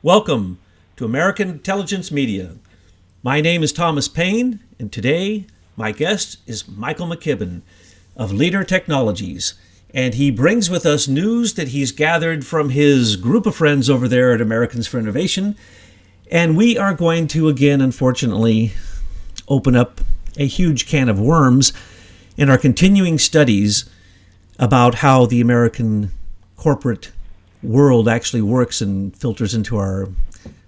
Welcome to American Intelligence Media. My name is Thomas Payne, and today my guest is Michael McKibben of Leader Technologies. And he brings with us news that he's gathered from his group of friends over there at Americans for Innovation. And we are going to, again, unfortunately, open up a huge can of worms in our continuing studies about how the American corporate world actually works and filters into our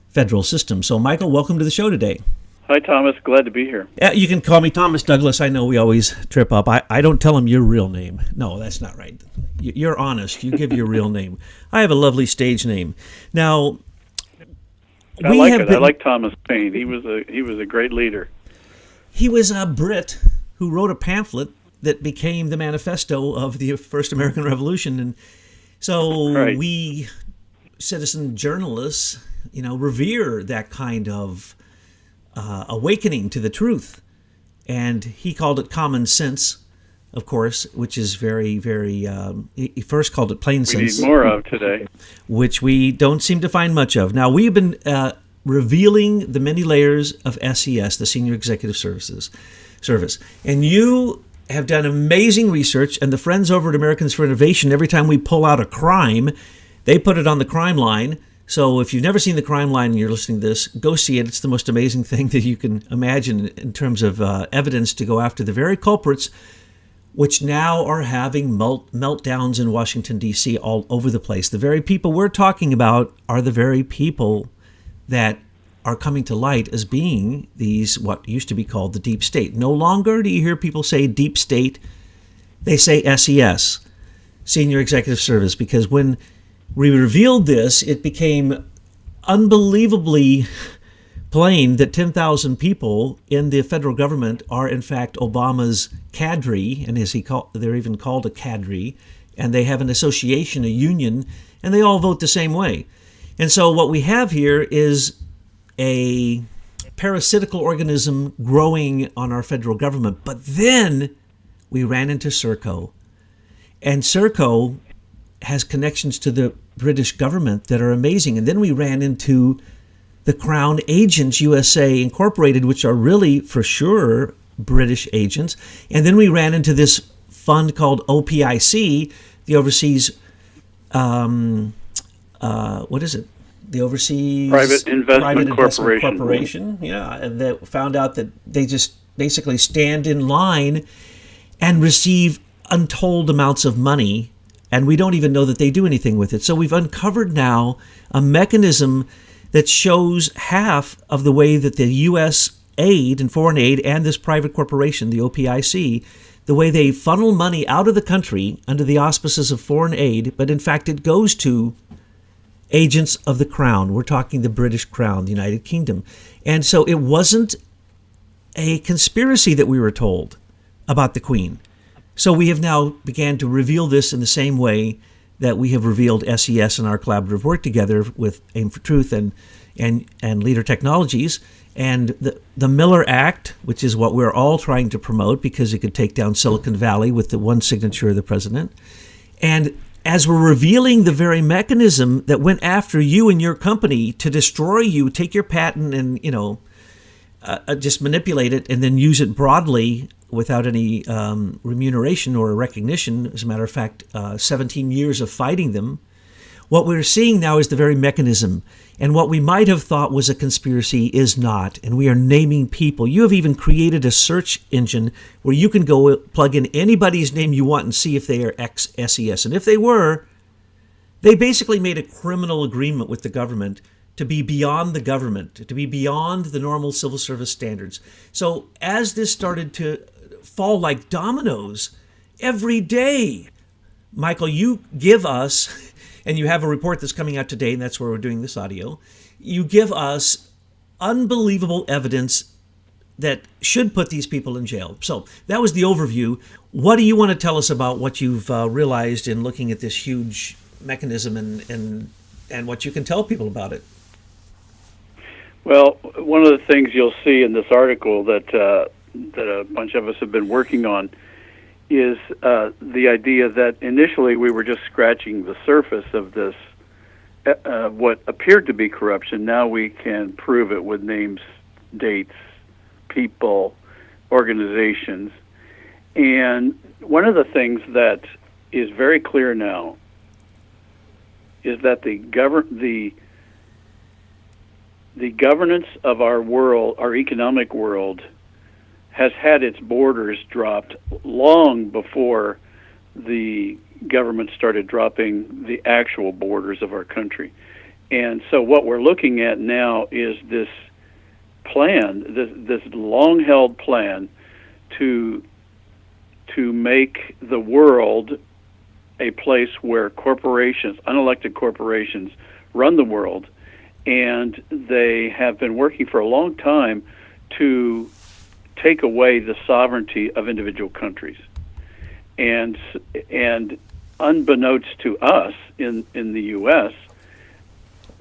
federal system. So, Michael, welcome to the show today. Hi, Thomas. Glad to be here. You can call me Thomas Douglas. I know we always trip up. I don't tell them your real name. No, that's not right. You're honest. You give your real name. I have a lovely stage name. Now, I like Thomas Paine. He was a great leader. He was a Brit who wrote a pamphlet that became the manifesto of the first American Revolution. And so Right. We citizen journalists, revere that kind of awakening to the truth. And he called it common sense, of course, which is very, very, he first called it plain sense. We need more of today. Which we don't seem to find much of. Now, we've been revealing the many layers of SES, the Senior Executive Service. And you have done amazing research, and the friends over at Americans for Innovation, every time we pull out a crime, they put it on the crime line. So if you've never seen the crime line and you're listening to this, go see it. It's the most amazing thing that you can imagine in terms of evidence to go after the very culprits, which now are having meltdowns in Washington, D.C. all over the place. The very people we're talking about are the very people that are coming to light as being these, what used to be called the deep state. No longer do you hear people say deep state. They say SES, Senior Executive Service, because when we revealed this, it became unbelievably plain that 10,000 people in the federal government are in fact Obama's cadre, and they're even called a cadre, and they have an association, a union, and they all vote the same way. And so what we have here is a parasitical organism growing on our federal government. But then we ran into Serco. And Serco has connections to the British government that are amazing. And then we ran into the Crown Agents USA Incorporated, which are really, for sure, British agents. And then we ran into this fund called OPIC, the Overseas, what is it? The Overseas Private Investment Corporation. Yeah, and they found out that they just basically stand in line and receive untold amounts of money, and we don't even know that they do anything with it. So we've uncovered now a mechanism that shows half of the way that the U.S. aid and foreign aid and this private corporation, the OPIC, the way they funnel money out of the country under the auspices of foreign aid, but in fact it goes to agents of the Crown. We're talking the British Crown, the United Kingdom. And so it wasn't a conspiracy that we were told about the Queen. So we have now began to reveal this in the same way that we have revealed SES in our collaborative work together with Aim for Truth and Leader Technologies. And the Miller Act, which is what we're all trying to promote because it could take down Silicon Valley with the one signature of the president. And as we're revealing the very mechanism that went after you and your company to destroy you, take your patent and, just manipulate it and then use it broadly without any remuneration or recognition. As a matter of fact, 17 years of fighting them. What we're seeing now is the very mechanism. And what we might have thought was a conspiracy is not. And we are naming people. You have even created a search engine where you can go plug in anybody's name you want and see if they are ex-SES. And if they were, they basically made a criminal agreement with the government to be beyond the government, to be beyond the normal civil service standards. So as this started to fall like dominoes every day, Michael, you give us, and you have a report that's coming out today, and that's where we're doing this audio, you give us unbelievable evidence that should put these people in jail. So that was the overview. What do you want to tell us about what you've realized in looking at this huge mechanism and what you can tell people about it? Well, one of the things you'll see in this article that a bunch of us have been working on is the idea that initially we were just scratching the surface of this what appeared to be corruption, now we can prove it with names, dates, people, organizations. And one of the things that is very clear now is that the governance of our world, our economic world, has had its borders dropped long before the government started dropping the actual borders of our country. And so what we're looking at now is this plan, this long-held plan to make the world a place where corporations, unelected corporations, run the world. And they have been working for a long time to take away the sovereignty of individual countries. And unbeknownst to us in the U.S.,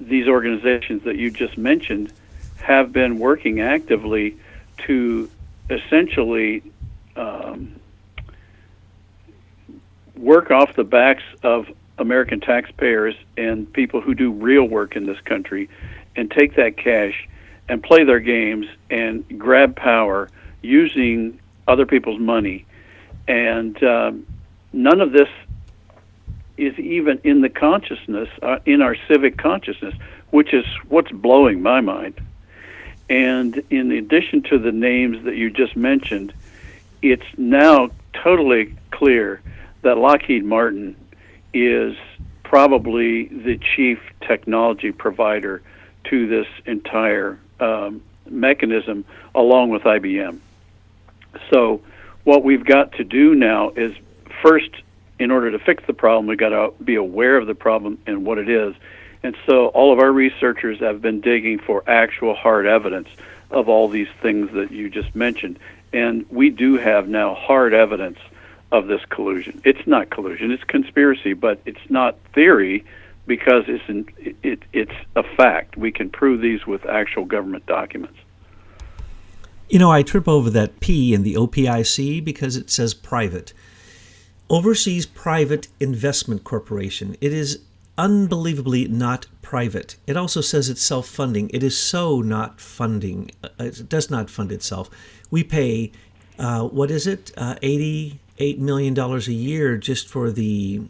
these organizations that you just mentioned have been working actively to essentially work off the backs of American taxpayers and people who do real work in this country, and take that cash and play their games and grab power using other people's money. And none of this is even in the consciousness, in our civic consciousness, which is what's blowing my mind. And in addition to the names that you just mentioned, it's now totally clear that Lockheed Martin is probably the chief technology provider to this entire mechanism, along with IBM. So what we've got to do now is, first, in order to fix the problem, we've got to be aware of the problem and what it is. And so all of our researchers have been digging for actual hard evidence of all these things that you just mentioned. And we do have now hard evidence of this collusion. It's not collusion, it's conspiracy, but it's not theory, because it's a fact. We can prove these with actual government documents. You know, I trip over that P in the OPIC because it says private. Overseas Private Investment Corporation. It is unbelievably not private. It also says it's self-funding. It is so not funding. It does not fund itself. We pay, $88 million a year just for the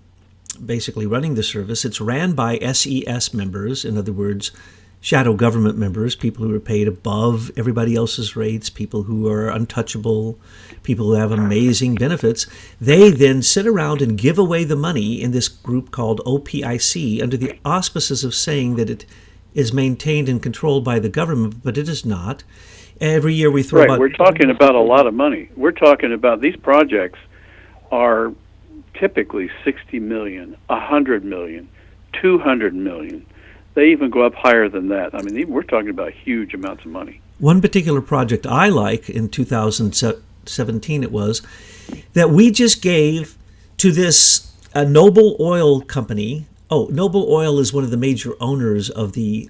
basically running the service. It's ran by SES members, in other words, shadow government members, people who are paid above everybody else's rates, people who are untouchable, people who have amazing benefits. They then sit around and give away the money in this group called OPIC under the auspices of saying that it is maintained and controlled by the government, but it is not. Every year we throw about... We're talking about a lot of money. We're talking about these projects are typically 60 million, 100 million, 200 million. They even go up higher than that. I mean, we're talking about huge amounts of money. One particular project I like in 2017 it was, that we just gave to this Noble Oil company. Oh, Noble Oil is one of the major owners of the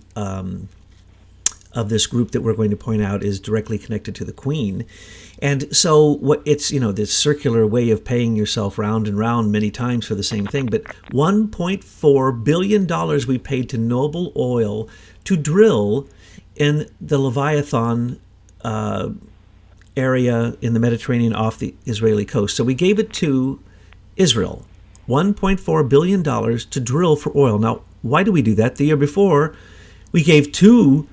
of this group that we're going to point out is directly connected to the Queen. And so what it's, this circular way of paying yourself round and round many times for the same thing. But $1.4 billion we paid to Noble Oil to drill in the Leviathan area in the Mediterranean off the Israeli coast. So we gave it to Israel, $1.4 billion to drill for oil. Now, why do we do that? The year before, we gave two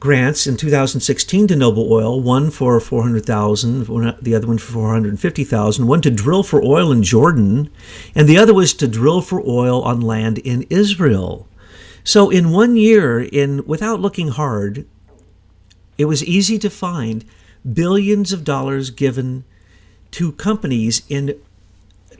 grants in 2016 to Noble Oil, one for $400,000, the other one for $450,000, one to drill for oil in Jordan, and the other was to drill for oil on land in Israel. So in 1 year, without looking hard, it was easy to find billions of dollars given to companies in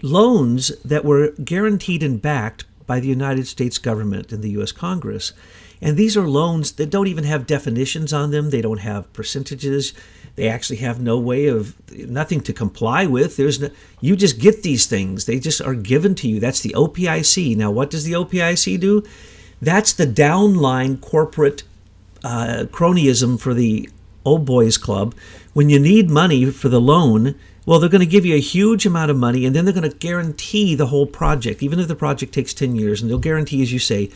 loans that were guaranteed and backed by the United States government and the U.S. Congress. And these are loans that don't even have definitions on them. They don't have percentages. They actually have nothing to comply with. You just get these things. They just are given to you. That's the OPIC. Now, what does the OPIC do? That's the downline corporate cronyism for the old boys club. When you need money for the loan, well, they're going to give you a huge amount of money, and then they're going to guarantee the whole project, even if the project takes 10 years, and they'll guarantee, as you say,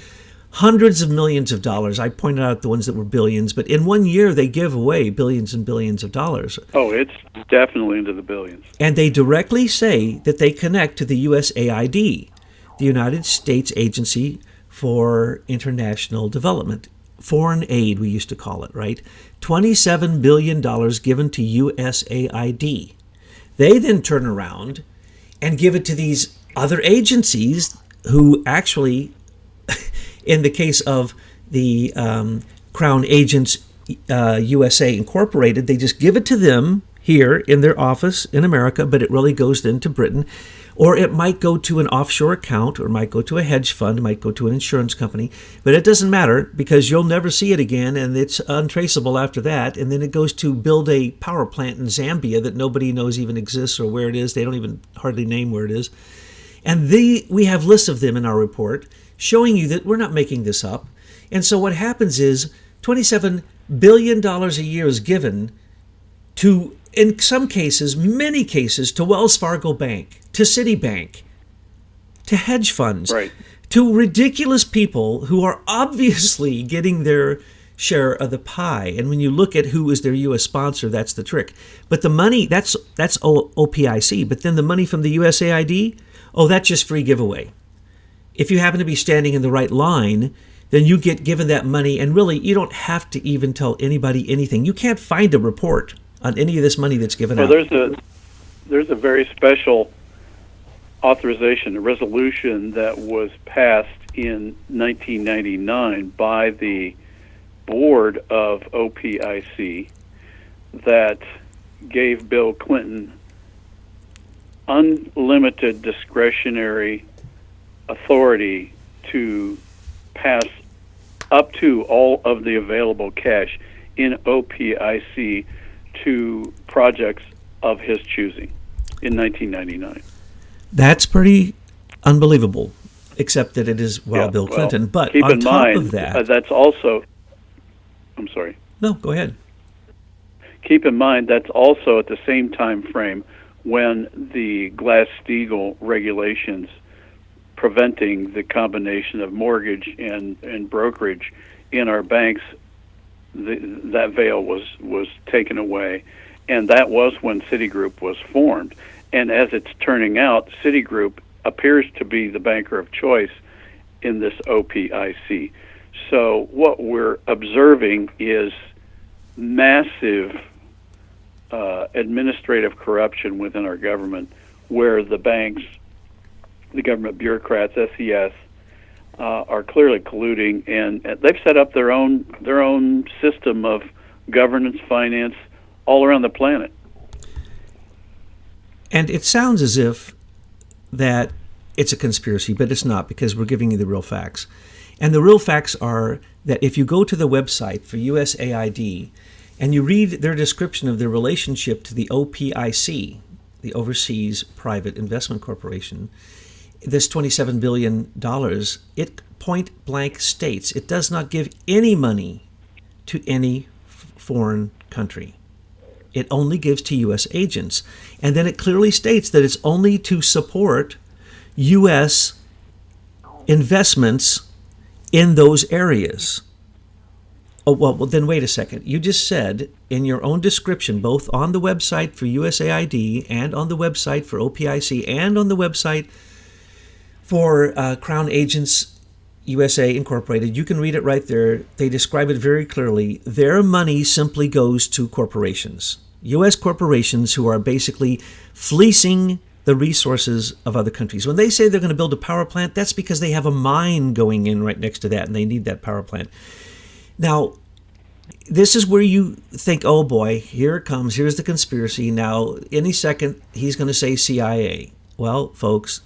hundreds of millions of dollars. I pointed out the ones that were billions, but in 1 year they give away billions and billions of dollars. Oh, it's definitely into the billions. And they directly say that they connect to the USAID, the United States Agency for International Development. Foreign aid, we used to call it, right? $27 billion given to USAID. They then turn around and give it to these other agencies who actually, in the case of the Crown Agents USA Incorporated, they just give it to them here in their office in America, but it really goes then to Britain. Or it might go to an offshore account, or it might go to a hedge fund, it might go to an insurance company. But it doesn't matter because you'll never see it again, and it's untraceable after that. And then it goes to build a power plant in Zambia that nobody knows even exists or where it is. They don't even hardly name where it is. And we have lists of them in our report showing you that we're not making this up. And so what happens is $27 billion a year is given to, in some cases, many cases, to Wells Fargo Bank, to Citibank, to hedge funds, right, to ridiculous people who are obviously getting their share of the pie. And when you look at who is their U.S. sponsor, that's the trick. But the money, that's OPIC. But then the money from the USAID, that's just free giveaway. If you happen to be standing in the right line, then you get given that money, and really, you don't have to even tell anybody anything. You can't find a report on any of this money that's given out. There's a very special authorization, a resolution that was passed in 1999 by the board of OPIC that gave Bill Clinton unlimited discretionary authority to pass up to all of the available cash in OPIC to projects of his choosing in 1999. That's pretty unbelievable, except that it is Bill Clinton. But keep on in top mind, of that, that's also. I'm sorry. No, go ahead. Keep in mind that's also at the same time frame when the Glass-Steagall regulations preventing the combination of mortgage and brokerage in our banks, that veil was taken away, and that was when Citigroup was formed. And as it's turning out, Citigroup appears to be the banker of choice in this OPIC. So what we're observing is massive administrative corruption within our government, where the banks, the government bureaucrats, SES, are clearly colluding, and they've set up their own system of governance, finance, all around the planet. And it sounds as if that it's a conspiracy, but it's not, because we're giving you the real facts. And the real facts are that if you go to the website for USAID and you read their description of their relationship to the OPIC, the Overseas Private Investment Corporation, this $27 billion, it point blank states it does not give any money to any foreign country. It only gives to U.S. agents. And then it clearly states that it's only to support U.S. investments in those areas. Oh, well, then wait a second. You just said in your own description, both on the website for USAID and on the website for OPIC and on the website for Crown Agents USA Incorporated, you can read it right there. They describe it very clearly. Their money simply goes to corporations, U.S. corporations who are basically fleecing the resources of other countries. When they say they're going to build a power plant, that's because they have a mine going in right next to that, and they need that power plant. Now, this is where you think, oh boy, here it comes. Here's the conspiracy. Now, any second, he's going to say CIA. Well, folks,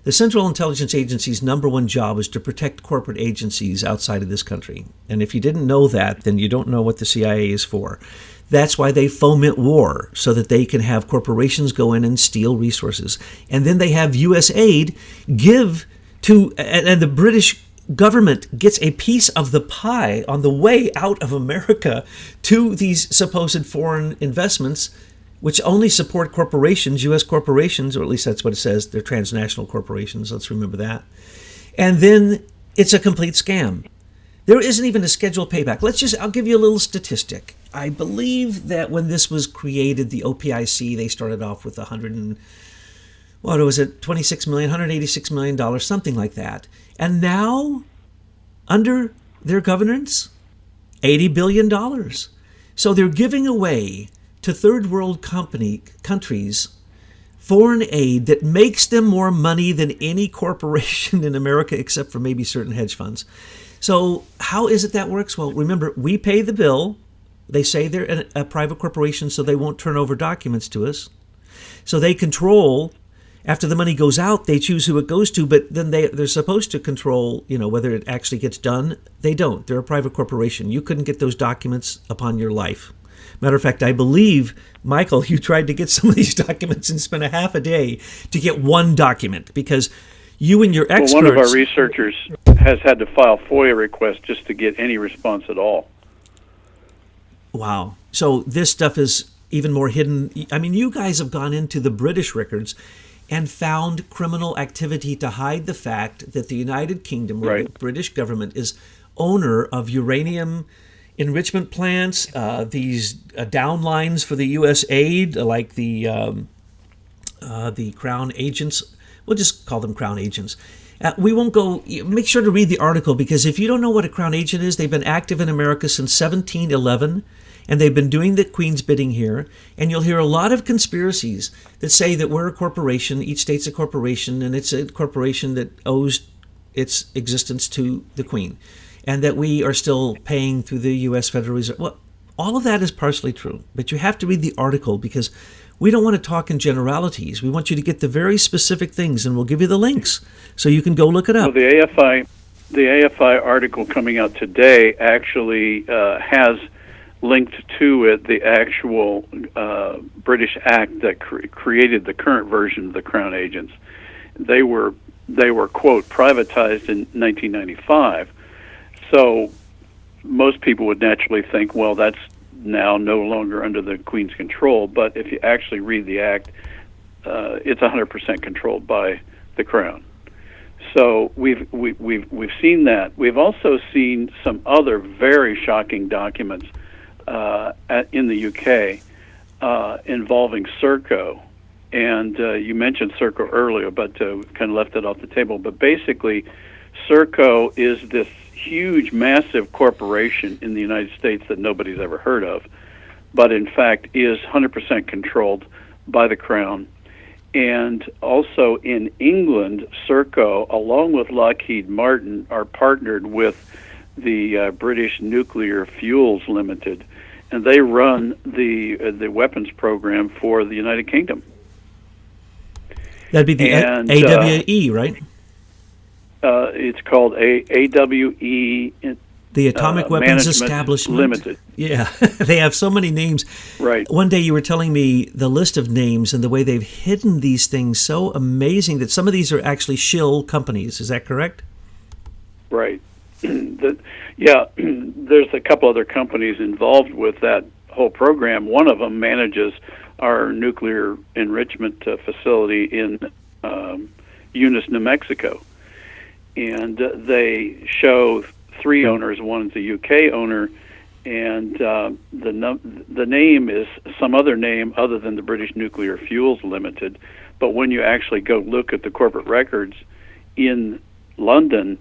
the Central Intelligence Agency's number one job is to protect corporate agencies outside of this country. And if you didn't know that, then you don't know what the CIA is for. That's why they foment war, so that they can have corporations go in and steal resources. And then they have U.S. aid give to, and the British government gets a piece of the pie on the way out of America to these supposed foreign investments, which only support corporations, U.S. corporations, or at least that's what it says. They're transnational corporations. Let's remember that. And then It's a complete scam. There isn't even a scheduled payback. I'll give you a little statistic. I believe that when this was created, the OPIC, they started off with 26 million, $186 million, something like that. And now, under their governance, $80 billion. So they're giving away to third world countries foreign aid that makes them more money than any corporation in America, except for maybe certain hedge funds. So how is it that works? Well, remember, we pay the bill. They say they're a private corporation, so they won't turn over documents to us. So they control, after the money goes out, they choose who it goes to, but then they're supposed to control, whether it actually gets done. They don't. They're a private corporation. You couldn't get those documents upon your life. Matter of fact, I believe, Michael, you tried to get some of these documents and spent a half a day to get one document because you and your experts... Well, one of our researchers has had to file FOIA requests just to get any response at all. Wow. So this stuff is even more hidden. I mean, you guys have gone into the British records and found criminal activity to hide the fact that the United Kingdom, or the British government, is owner of uranium enrichment plants, these downlines for the U.S. aid, like the Crown agents. We'll just call them Crown agents. We won't go... Make sure to read the article, because if you don't know what a Crown agent is, they've been active in America since 1711, and they've been doing the Queen's bidding here. And you'll hear a lot of conspiracies that say that we're a corporation, each state's a corporation, and it's a corporation that owes its existence to the Queen, and that we are still paying through the U.S. Federal Reserve. Well, all of that is partially true, but you have to read the article, because we don't want to talk in generalities. We want you to get the very specific things, and we'll give you the links so you can go look it up. Well, the AFI article coming out today actually has linked to it the actual British Act that created the current version of the Crown agents. They were quote privatized in 1995. So most people would naturally think, well, that's now no longer under the Queen's control. But if you actually read the Act, it's 100% controlled by the Crown. So we've seen that. We've also seen some other very shocking documents in the UK involving Serco. And you mentioned Serco earlier, but kind of left it off the table. But basically, Serco is this huge, massive corporation in the United States that nobody's ever heard of, but in fact is 100% controlled by the Crown. And also in England, Serco, along with Lockheed Martin, are partnered with the British Nuclear Fuels Limited, and they run the weapons program for the United Kingdom. That'd be the AWE, right? It's called AWE. The Atomic Weapons Management Establishment Limited. Yeah, they have so many names. Right. One day you were telling me the list of names and the way they've hidden these things so amazing that some of these are actually shill companies. Is that correct? Right. Yeah, there's a couple other companies involved with that whole program. One of them manages our nuclear enrichment facility in Eunice, New Mexico. And they show three owners. One is a UK owner, and the name is some other name other than the British Nuclear Fuels Limited. But when you actually go look at the corporate records in London,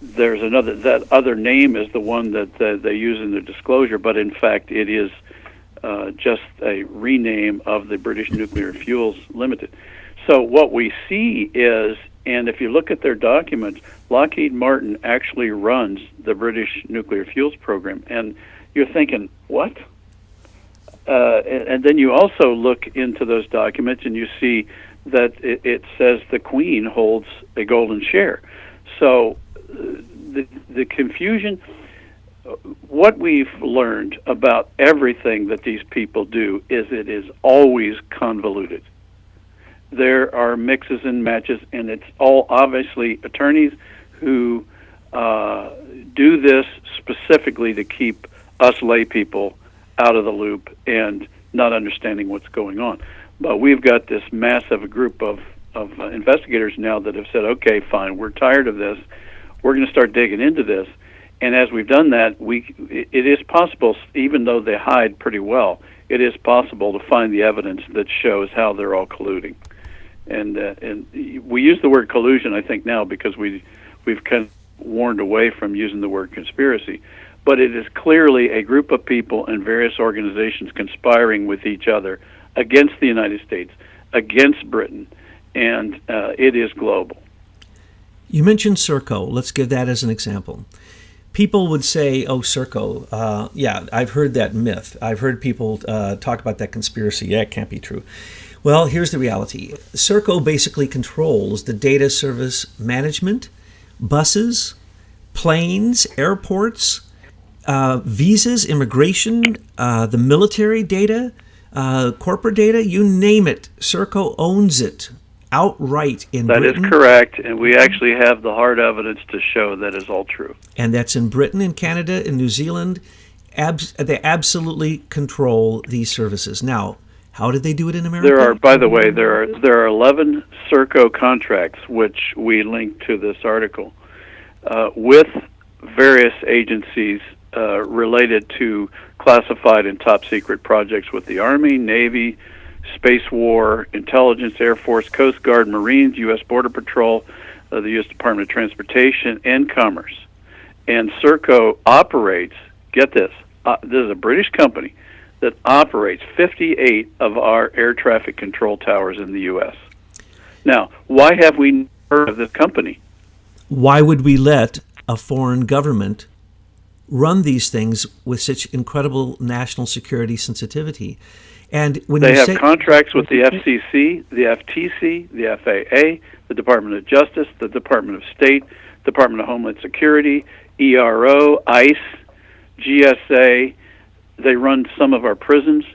there's another. That other name is the one that they use in their disclosure, but in fact it is just a rename of the British Nuclear Fuels Limited. So what we see is, and if you look at their documents, Lockheed Martin actually runs the British nuclear fuels program. And you're thinking, what? And then you also look into those documents and you see that it says the Queen holds a golden share. So the confusion, what we've learned about everything that these people do is it is always convoluted. There are mixes and matches, and it's all obviously attorneys who do this specifically to keep us lay people out of the loop and not understanding what's going on. But we've got this massive group of investigators now that have said, okay, fine, we're tired of this. we're going to start digging into this. And as we've done that, it is possible, even though they hide pretty well, it is possible to find the evidence that shows how they're all colluding. And we use the word collusion, I think, now because we've kind of warned away from using the word conspiracy. But it is clearly a group of people and various organizations conspiring with each other against the United States, against Britain, and it is global. You mentioned Serco. Let's give that as an example. People would say, oh, Serco, yeah, I've heard that myth. I've heard people talk about that conspiracy. Yeah, it can't be true. Well, here's the reality. Serco basically controls the data service management, buses, planes, airports, visas, immigration, the military data, corporate data, you name it. Serco owns it outright in Britain. That is correct, and we actually have the hard evidence to show that is all true. And that's in Britain, in Canada, in New Zealand. They absolutely control these services. Now, how did they do it in America? By the way, there are 11 Serco contracts, which we link to this article, with various agencies related to classified and top secret projects with the Army, Navy, Space War, Intelligence, Air Force, Coast Guard, Marines, U.S. Border Patrol, the U.S. Department of Transportation, and Commerce. And Serco operates, get this, this is a British company that operates 58 of our air traffic control towers in the U.S. Now, why have we heard of this company? Why would we let a foreign government run these things with such incredible national security sensitivity? And when they have contracts with the FCC, the FTC, the FAA, the Department of Justice, the Department of State, Department of Homeland Security, ERO, ICE, GSA. They run some of our prisons,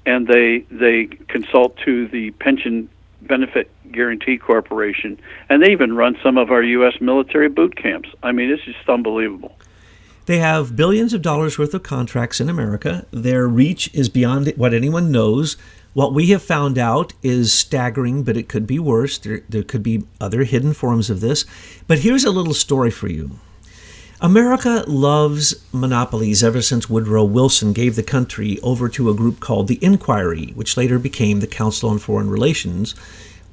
and they consult to the Pension Benefit Guarantee Corporation, and they even run some of our U.S. military boot camps. I mean, it's just unbelievable. They have billions of dollars worth of contracts in America. Their reach is beyond what anyone knows. What we have found out is staggering, but it could be worse. There could be other hidden forms of this. But here's a little story for you. America loves monopolies ever since Woodrow Wilson gave the country over to a group called the Inquiry, which later became the Council on Foreign Relations,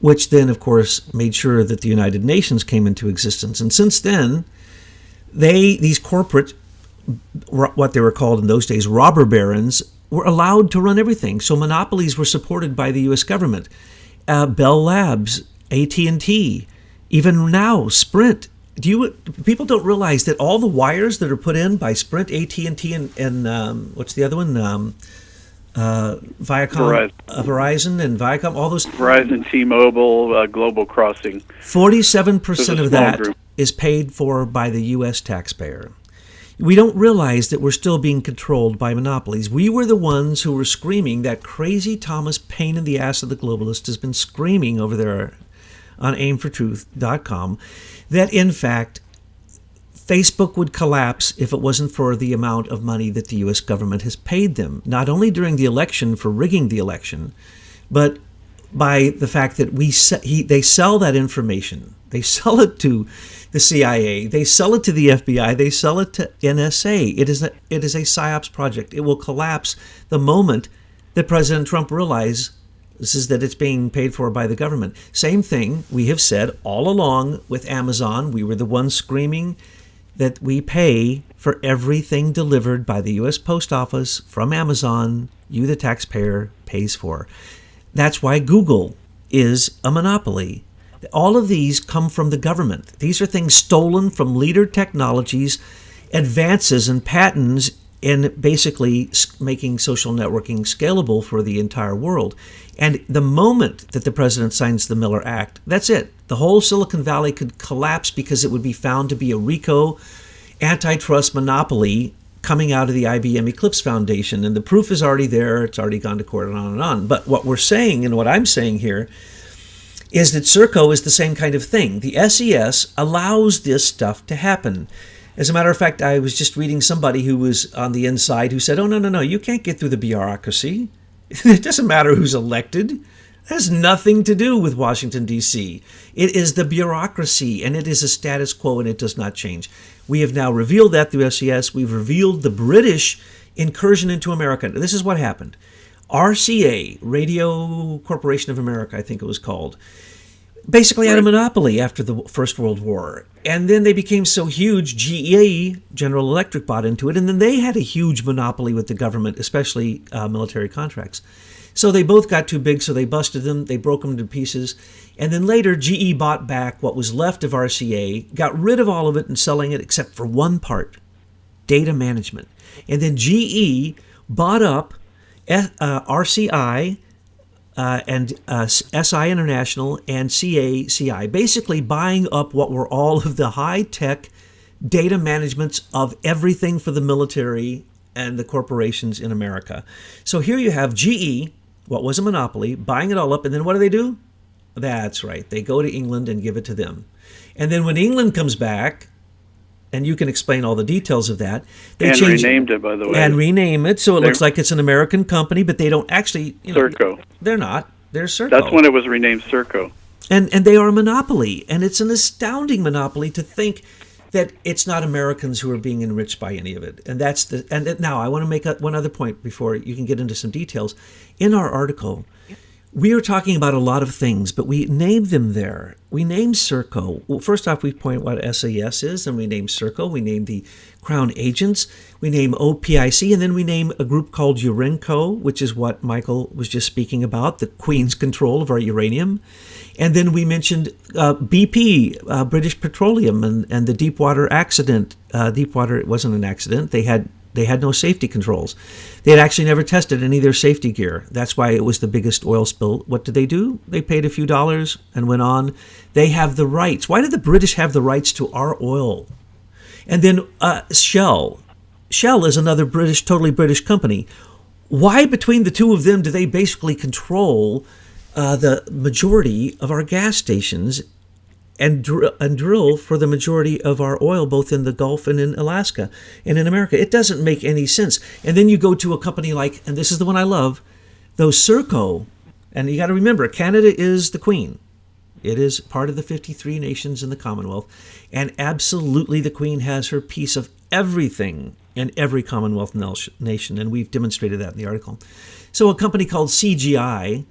which then, of course, made sure that the United Nations came into existence. And since then, these corporate, what they were called in those days, robber barons, were allowed to run everything. So monopolies were supported by the U.S. government. Bell Labs, AT&T, even now, Sprint. People don't realize that all the wires that are put in by Sprint, AT&T, and what's the other one? Viacom, Verizon and Viacom, all those. Verizon, T-Mobile, Global Crossing. 47% of that is paid for by the U.S. taxpayer. We don't realize that we're still being controlled by monopolies. We were the ones who were screaming, that crazy Thomas Paine in the ass of the globalist has been screaming over there on aimfortruth.com, that in fact Facebook would collapse if it wasn't for the amount of money that the U.S. government has paid them, not only during the election for rigging the election, but by the fact that they sell that information. They sell it to the CIA. They sell it to the FBI. They sell it to NSA. It is a PSYOPs project. It will collapse the moment that President Trump realizes that it's being paid for by the government. Same thing we have said all along with Amazon. We were the ones screaming that we pay for everything delivered by the U.S. Post Office from Amazon, you, the taxpayer, pays for. That's why Google is a monopoly. All of these come from the government. These are things stolen from leader technologies, advances and patents in basically making social networking scalable for the entire world. And the moment that the president signs the Miller Act, that's it. The whole Silicon Valley could collapse because it would be found to be a RICO antitrust monopoly coming out of the IBM Eclipse Foundation. And the proof is already there. It's already gone to court and on and on. But what we're saying, and what I'm saying here, is that Serco is the same kind of thing. The SES allows this stuff to happen. As a matter of fact, I was just reading somebody who was on the inside who said, oh, no, you can't get through the bureaucracy. It doesn't matter who's elected. has nothing to do with Washington, D.C. It is the bureaucracy, and it is a status quo, and it does not change. We have now revealed that through SES. We've revealed the British incursion into America. This is what happened. RCA, Radio Corporation of America, I think it was called, basically had a monopoly after the First World War. And then they became so huge, GE, General Electric, bought into it, and then they had a huge monopoly with the government, especially military contracts. So they both got too big, so they busted them, they broke them to pieces, and then later GE bought back what was left of RCA, got rid of all of it and selling it except for one part, data management. And then GE bought up RCI and SI International and CACI, basically buying up what were all of the high-tech data managements of everything for the military and the corporations in America. So here you have GE, what was a monopoly, buying it all up, and then what do? That's right, they go to England and give it to them. And then when England comes back, and you can explain all the details of that, they renamed it, by the way. And rename it, so it looks like it's an American company, but they don't actually... Serco. They're not. They're Serco. That's when it was renamed Serco. And they are a monopoly, and it's an astounding monopoly to think that it's not Americans who are being enriched by any of it. And now I want to make one other point before you can get into some details. In our article, we are talking about a lot of things, but we named them there. We named Serco. Well, first off, we point what SAS is, and we name Serco. We name the Crown Agents. We name OPIC, and then we name a group called Urenco, which is what Michael was just speaking about, the Queen's control of our uranium. And then we mentioned BP, British Petroleum, and the Deepwater accident. Deepwater, it wasn't an accident. They had no safety controls. They had actually never tested any of their safety gear. That's why it was the biggest oil spill. What did they do? They paid a few dollars and went on. They have the rights. Why did the British have the rights to our oil? And then Shell. Shell is another totally British company. Why between the two of them do they basically control the majority of our gas stations and drill for the majority of our oil, both in the Gulf and in Alaska and in America? It doesn't make any sense. And then you go to a company like, and this is the one I love, those Serco, and you got to remember, Canada is the Queen. It is part of the 53 nations in the Commonwealth, and absolutely the Queen has her piece of everything in every Commonwealth nation, and we've demonstrated that in the article. So a company called CGI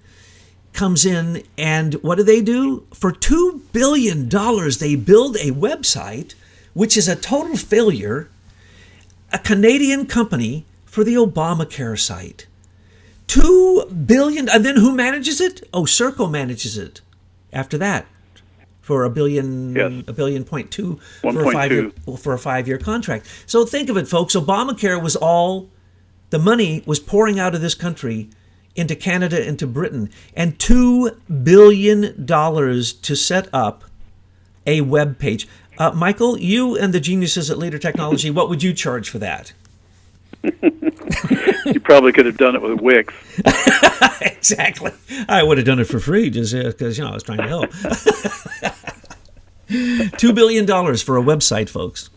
comes in, and what do? For $2 billion, they build a website, which is a total failure, a Canadian company for the Obamacare site. $2 billion, and then who manages it? Oh, Serco manages it after that for $1 billion, yes. $1.2 billion for a 5-year contract. So think of it, folks. Obamacare was all, the money was pouring out of this country into Canada, into Britain, and $2 billion to set up a web page. Michael, you and the geniuses at Leader Technology, what would you charge for that? You probably could have done it with Wix. Exactly. I would have done it for free just because, I was trying to help. $2 billion for a website, folks.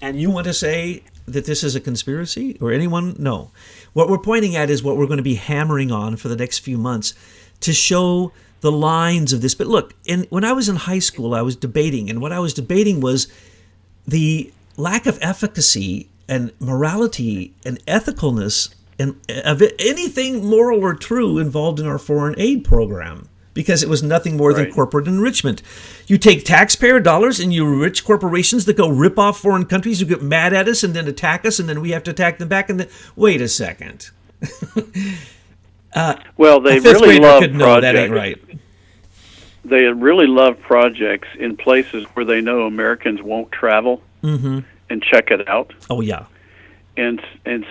And you want to say that this is a conspiracy or anyone? No. What we're pointing at is what we're going to be hammering on for the next few months to show the lines of this. But look, when I was in high school, I was debating, and what I was debating was the lack of efficacy and morality and ethicalness and of anything moral or true involved in our foreign aid program, because it was nothing more than corporate enrichment. You take taxpayer dollars and you enrich corporations that go rip off foreign countries who get mad at us and then attack us, and then we have to attack them back. And then, wait a second. Well, they really love projects. No, that ain't right. They really love projects in places where they know Americans won't travel and check it out. Oh, yeah. And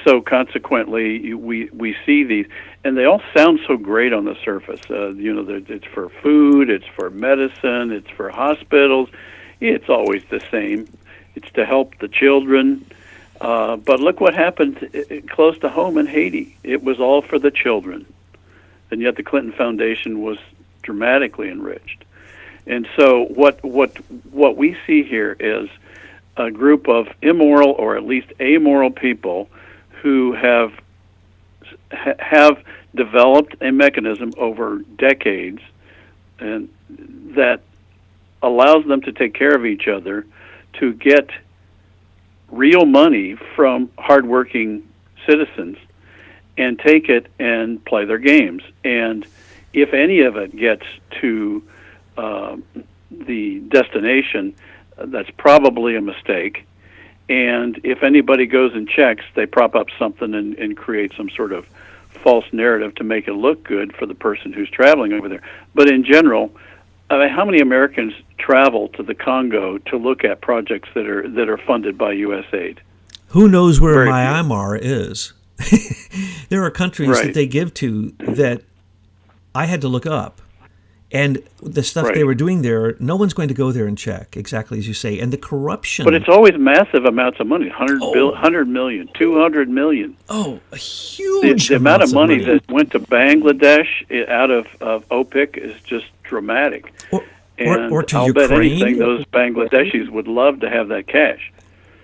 so consequently, we see these, and they all sound so great on the surface. It's for food, it's for medicine, it's for hospitals. It's always the same. It's to help the children. But look what happened close to home in Haiti. It was all for the children, and yet the Clinton Foundation was dramatically enriched. And so what we see here is a group of immoral or at least amoral people who have developed a mechanism over decades and that allows them to take care of each other to get real money from hardworking citizens and take it and play their games. And if any of it gets to the destination, that's probably a mistake. And if anybody goes and checks, they prop up something and create some sort of false narrative to make it look good for the person who's traveling over there. But in general, I mean, how many Americans travel to the Congo to look at projects that are funded by U.S. aid? Who knows where Myanmar is? There are countries that they give to that I had to look up. And the stuff they were doing there, no one's going to go there and check, exactly as you say. And the corruption. But it's always massive amounts of money, 100 million, 200 million. Oh, a huge The amount of money that went to Bangladesh out of OPIC is just dramatic. Or to I'll Ukraine. bet anything those Bangladeshis would love to have that cash.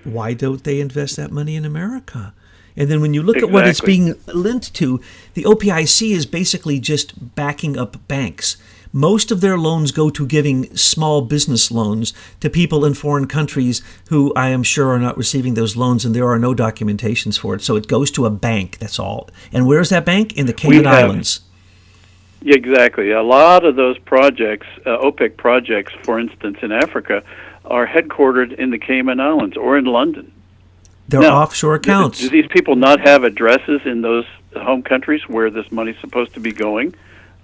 Why don't they invest that money in America? And then when you look at what it's being linked to, the OPIC is basically just backing up banks. Most of their loans go to giving small business loans to people in foreign countries who I am sure are not receiving those loans, and there are no documentations for it. So it goes to a bank, that's all. And where's that bank? In the Cayman Islands. Exactly. A lot of those projects, OPIC projects, for instance, in Africa, are headquartered in the Cayman Islands or in London. They're offshore accounts. Do these people not have addresses in those home countries where this money's supposed to be going?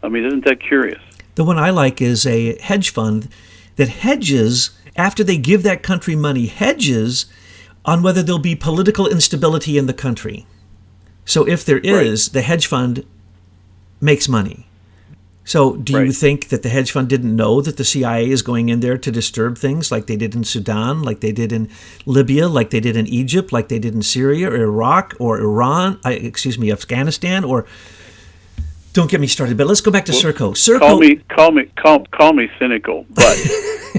I mean, isn't that curious? The one I like is a hedge fund that hedges, after they give that country money, hedges on whether there'll be political instability in the country. So if there is, the hedge fund makes money. So do you think that the hedge fund didn't know that the CIA is going in there to disturb things like they did in Sudan, like they did in Libya, like they did in Egypt, like they did in Syria or Iraq or Iran, Afghanistan, or don't get me started, but let's go back to Serco. Call me cynical, but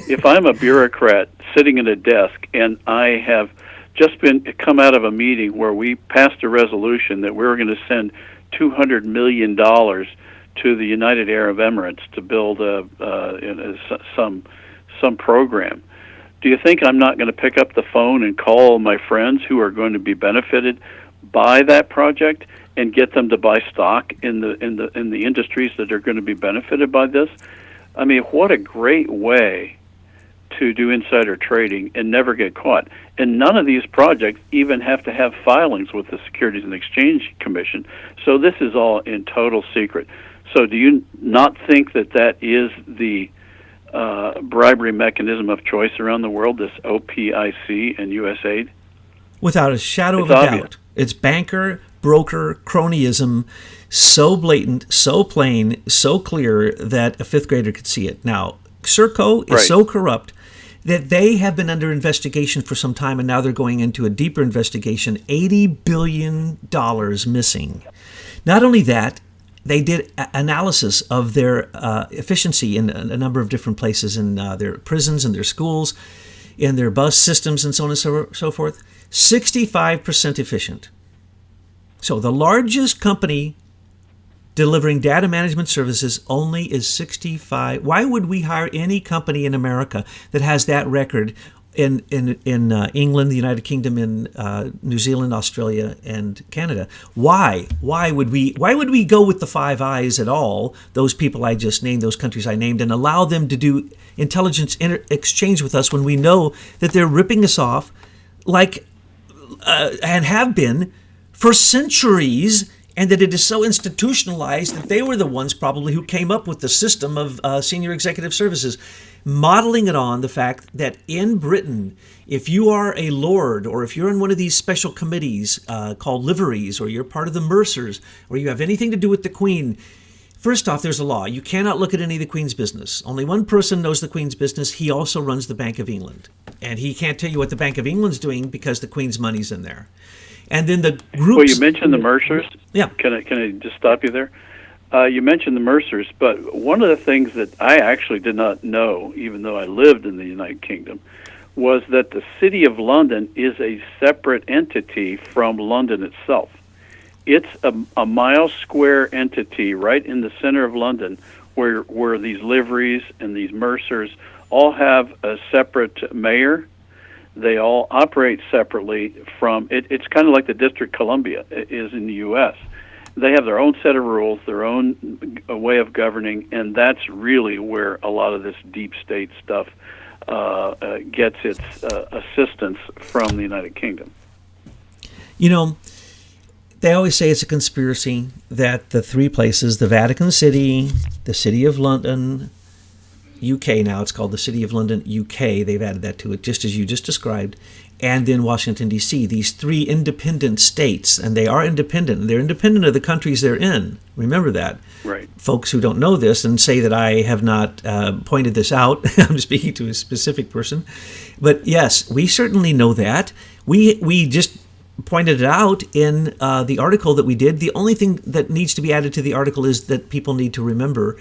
if I'm a bureaucrat sitting at a desk and I have just come out of a meeting where we passed a resolution that we were going to send $200 million to the United Arab Emirates to build some program, do you think I'm not going to pick up the phone and call my friends who are going to be benefited by that project and get them to buy stock in the industries that are going to be benefited by this? I mean, what a great way to do insider trading and never get caught. And none of these projects even have to have filings with the Securities and Exchange Commission. So this is all in total secret. So do you not think that is the bribery mechanism of choice around the world, this OPIC and USAID? Without a shadow of a doubt. It's banker, broker, cronyism, so blatant, so plain, so clear that a fifth grader could see it. Now, Serco is so corrupt that they have been under investigation for some time, and now they're going into a deeper investigation. $80 billion missing. Not only that, they did analysis of their efficiency in a number of different places, in their prisons and their schools, in their bus systems, and so on and so forth. 65% efficient. So the largest company delivering data management services only is 65. Why would we hire any company in America that has that record in England, the United Kingdom, in New Zealand, Australia, and Canada? Why? Why would we go with the Five Eyes at all? Those people I just named, those countries I named, and allow them to do intelligence exchange with us when we know that they're ripping us off, like and have been for centuries, and that it is so institutionalized that they were the ones probably who came up with the system of senior executive services, modeling it on the fact that in Britain, if you are a lord or if you're in one of these special committees called liveries, or you're part of the Mercers, or you have anything to do with the Queen, first off, there's a law. You cannot look at any of the Queen's business. Only one person knows the Queen's business. He also runs the Bank of England. And he can't tell you what the Bank of England's doing because the Queen's money's in there. And then the groups... Well, you mentioned the Mercers. Yeah. Can I just stop you there? You mentioned the Mercers, but one of the things that I actually did not know, even though I lived in the United Kingdom, was that the City of London is a separate entity from London itself. It's a mile square entity right in the center of London, where these liveries and these mercers all have a separate mayor. They all operate separately from it. It's kind of like the District of Columbia is in the U.S. They have their own set of rules, their own way of governing, and that's really where a lot of this deep state stuff gets its assistance from the United Kingdom. You know, they always say it's a conspiracy that the three places, the Vatican City, the City of London, UK now, it's called the City of London, UK, they've added that to it, just as you just described, and then Washington, D.C., these three independent states, and they are independent, and they're independent of the countries they're in. Remember that. Right. Folks who don't know this and say that I have not pointed this out, I'm speaking to a specific person. But yes, we certainly know that. We just pointed it out in the article that we did. The only thing that needs to be added to the article is that people need to remember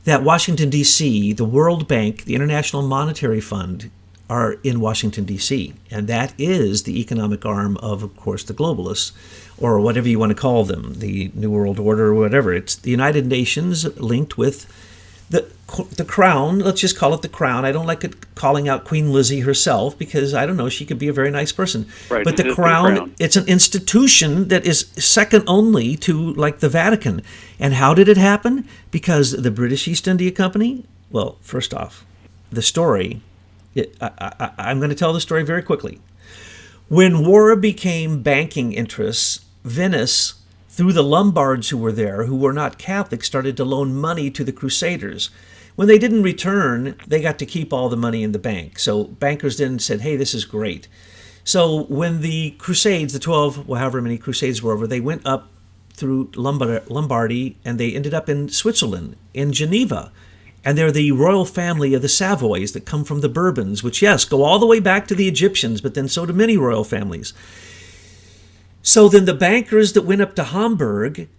that Washington, D.C., the World Bank, the International Monetary Fund, are in Washington, D.C., and that is the economic arm of course, the globalists, or whatever you want to call them, the New World Order or whatever. It's the United Nations linked with the Crown. Let's just call it the Crown. I don't like it calling out Queen Lizzie herself because, I don't know, she could be a very nice person. Right, but the Crown, it's an institution that is second only to, like, the Vatican. And how did it happen? Because the British East India Company, well, first off, the story, I'm going to tell the story very quickly. When war became banking interests, Venice, through the Lombards who were there, who were not Catholics, started to loan money to the Crusaders. When they didn't return, they got to keep all the money in the bank. So bankers then said, hey, this is great. So when the Crusades, the 12, however many Crusades were over, they went up through Lombardy, and they ended up in Switzerland, in Geneva. And they're the royal family of the Savoys that come from the Bourbons, which, yes, go all the way back to the Egyptians, but then so do many royal families. So then the bankers that went up to Hamburg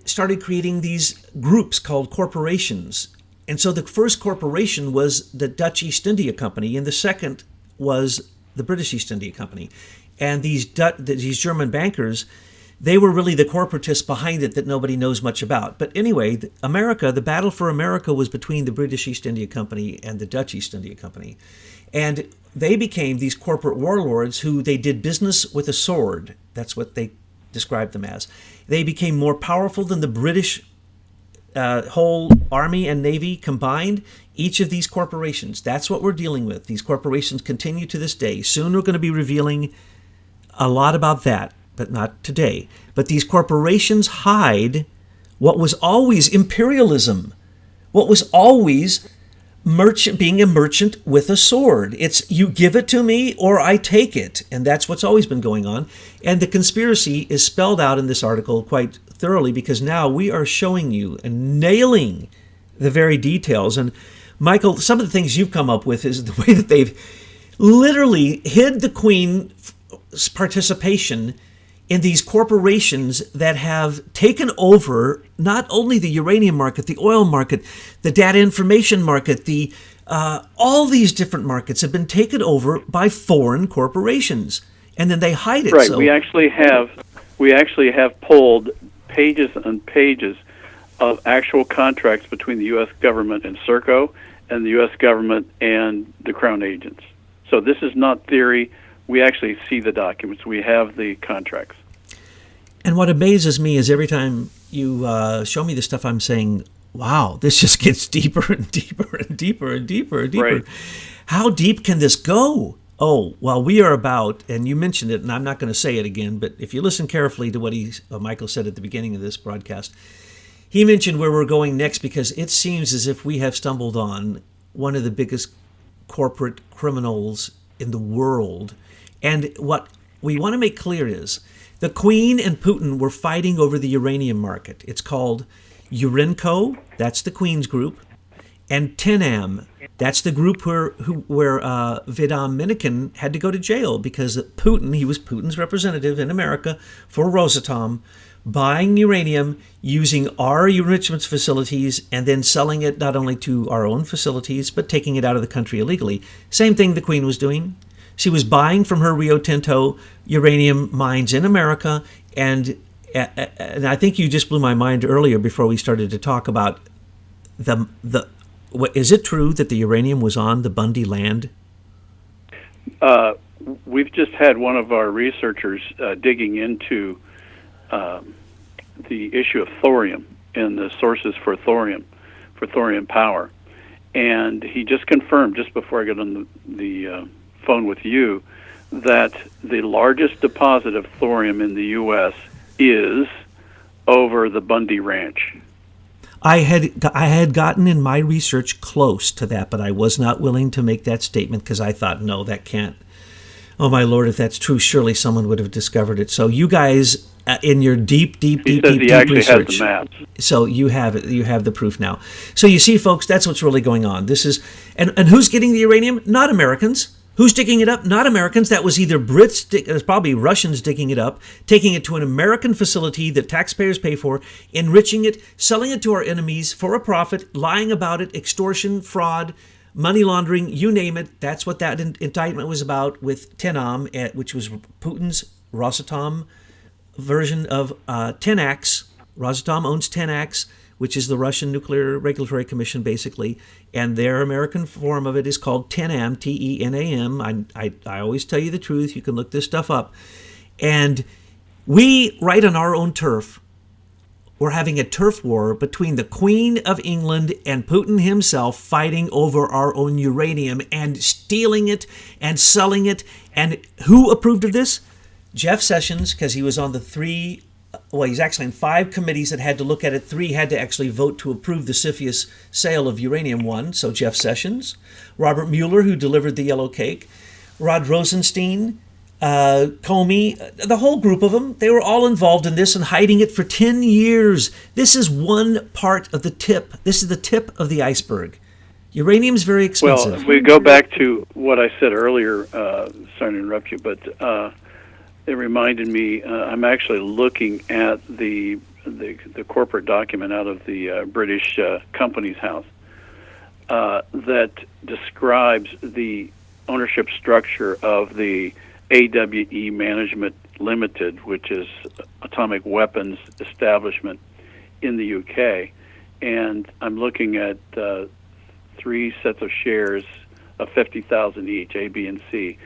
started creating these groups called corporations. And so the first corporation was the Dutch East India Company, and the second was the British East India Company. And these German bankers, they were really the corporatists behind it that nobody knows much about. But anyway, America, the battle for America was between the British East India Company and the Dutch East India Company. And they became these corporate warlords who they did business with a sword. That's what they described them as. They became more powerful than the British whole army and navy combined. Each of these corporations, that's what we're dealing with. These corporations continue to this day. Soon we're going to be revealing a lot about that, but not today. But these corporations hide what was always imperialism, what was always being a merchant with a sword. It's you give it to me or I take it. And that's what's always been going on. And the conspiracy is spelled out in this article quite thoroughly because now we are showing you and nailing the very details. And Michael, some of the things you've come up with is the way that they've literally hid the Queen's participation in these corporations that have taken over not only the uranium market, the oil market, the data information market, all these different markets have been taken over by foreign corporations, and then they hide it. Right. So, we actually have pulled pages and pages of actual contracts between the U.S. government and Serco, and the U.S. government and the Crown agents. So this is not theory. We actually see the documents. We have the contracts. And what amazes me is every time you show me this stuff, I'm saying, wow, this just gets deeper and deeper and deeper and deeper and deeper. Right. How deep can this go? Oh, well, we are about, and you mentioned it, and I'm not going to say it again, but if you listen carefully to what Michael said at the beginning of this broadcast, he mentioned where we're going next because it seems as if we have stumbled on one of the biggest corporate criminals in the world. And what we want to make clear is the Queen and Putin were fighting over the uranium market. It's called Urenco, that's the Queen's group, and Tenam, that's the group where Vidam Minikin had to go to jail because Putin, he was Putin's representative in America for Rosatom, buying uranium using our enrichment facilities and then selling it not only to our own facilities, but taking it out of the country illegally. Same thing the Queen was doing. She was buying from her Rio Tinto uranium mines in America and And I think you just blew my mind earlier before we started to talk about is it true that the uranium was on the Bundy land? We've just had one of our researchers digging into the issue of thorium and the sources for thorium power. And he just confirmed, just before I got on the phone with you, that the largest deposit of thorium in the U.S. is over the Bundy Ranch. I had gotten in my research close to that, but I was not willing to make that statement because I thought, no, that can't. Oh my Lord, if that's true, surely someone would have discovered it. So you guys, in your deep actually research, has the maps. So you have it. You have the proof now. So you see, folks, that's what's really going on. This is, and who's getting the uranium? Not Americans. Who's digging it up? Not Americans. That was either Brits, it was probably Russians digging it up, taking it to an American facility that taxpayers pay for, enriching it, selling it to our enemies for a profit, lying about it, extortion, fraud, money laundering, you name it. That's what that indictment was about with Tenam, which was Putin's Rosatom version of Tenax. Rosatom owns Tenax, which is the Russian Nuclear Regulatory Commission, basically, and their American form of it is called Tenam, Tenam. I always tell you the truth. You can look this stuff up. And we, right on our own turf, we're having a turf war between the Queen of England and Putin himself, fighting over our own uranium and stealing it and selling it. And who approved of this? Jeff Sessions, because he was on the he's actually in 5 committees that had to look at it. 3 had to actually vote to approve the CFIUS sale of uranium 1. So Jeff Sessions, Robert Mueller, who delivered the yellow cake, Rod Rosenstein, Comey, the whole group of them. They were all involved in this and hiding it for 10 years. This is one part of the tip. This is the tip of the iceberg. Uranium is very expensive. Well, if we go back to what I said earlier, sorry to interrupt you, but it reminded me, I'm actually looking at the corporate document out of the British Companies House that describes the ownership structure of the AWE Management Limited, which is Atomic Weapons Establishment in the UK. And I'm looking at 3 sets of shares of 50,000 each, A, B, and C.